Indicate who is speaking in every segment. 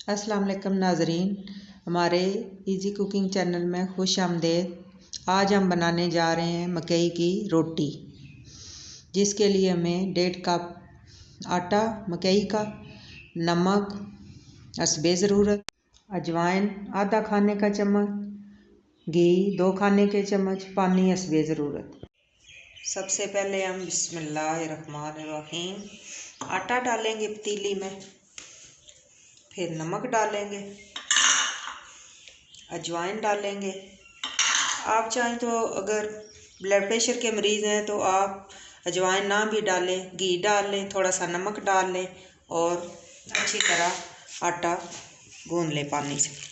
Speaker 1: अस्सलाम वालेकुम नाजरीन, हमारे इजी कुकिंग चैनल में खुश आमदेद। आज हम बनाने जा रहे हैं मकई की रोटी, जिसके लिए हमें 1.5 कप आटा मकई का, नमक हस्बे ज़रूरत, अजवाइन आधा खाने का चम्मच, घी 2 खाने के चम्मच, पानी हस्बे ज़रूरत। सबसे पहले हम बिस्मिल्लाहिर्रहमानिर्रहीम आटा डालेंगे पतीली में, फिर नमक डालेंगे, अजवाइन डालेंगे। आप चाहें तो अगर ब्लड प्रेशर के मरीज़ हैं तो आप अजवाइन ना भी डालें, घी डाल लें, थोड़ा सा नमक डाल लें और अच्छी तरह आटा गूंद लें पानी से।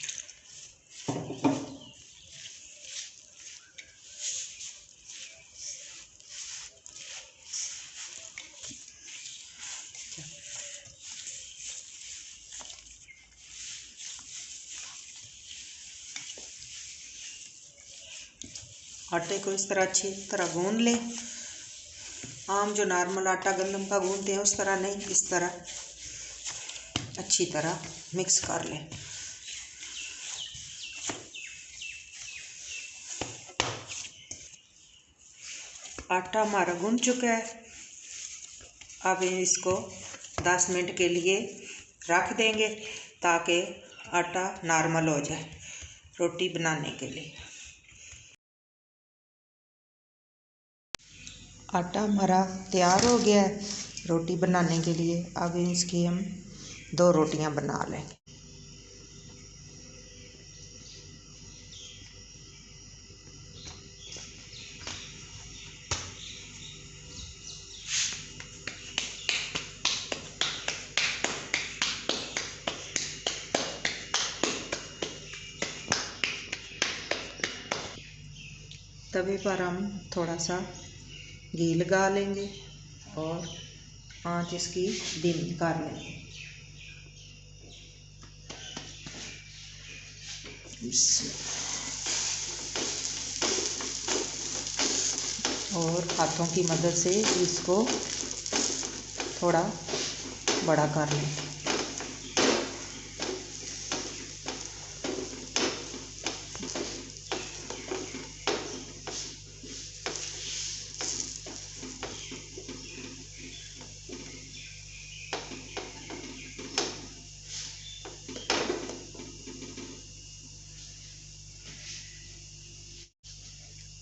Speaker 1: आटे को इस तरह अच्छी तरह गूंद लें। आम जो नॉर्मल आटा गंदम का गूंदते हैं उस तरह नहीं, इस तरह अच्छी तरह मिक्स कर लें। आटा हमारा गूंद चुका है। अब इसको 10 मिनट के लिए रख देंगे ताकि आटा नॉर्मल हो जाए रोटी बनाने के लिए। आटा हमारा तैयार हो गया है रोटी बनाने के लिए। अब इसकी हम 2 रोटियां बना लेंगे। तवे पर हम थोड़ा सा घी लगा लेंगे और आंच इसकी धीमी कर लेंगे। और हाथों की मदद से इसको थोड़ा बड़ा कर लें।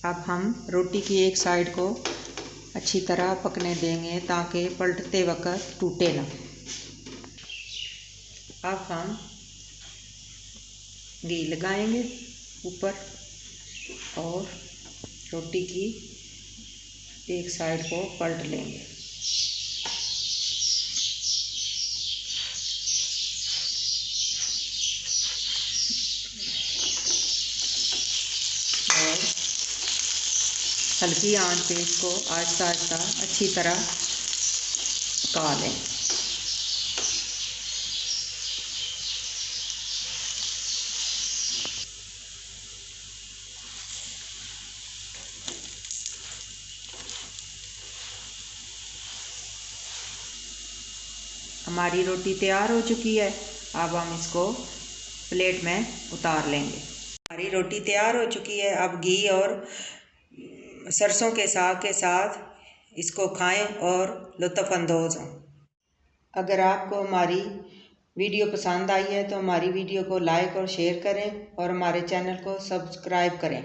Speaker 1: अब हम रोटी की एक साइड को अच्छी तरह पकने देंगे ताकि पलटते वक्त टूटे ना। अब हम घी लगाएंगे ऊपर और रोटी की एक साइड को पलट लेंगे। और हल्की आंच पे इसको आहिस्ता आहिस्ता अच्छी तरह पका लें। हमारी रोटी तैयार हो चुकी है। अब हम इसको प्लेट में उतार लेंगे। हमारी रोटी तैयार हो चुकी है। अब घी और सरसों के साग के साथ इसको खाएं और लुत्फ़अंदोज़ हों। अगर आपको हमारी वीडियो पसंद आई है तो हमारी वीडियो को लाइक और शेयर करें और हमारे चैनल को सब्सक्राइब करें।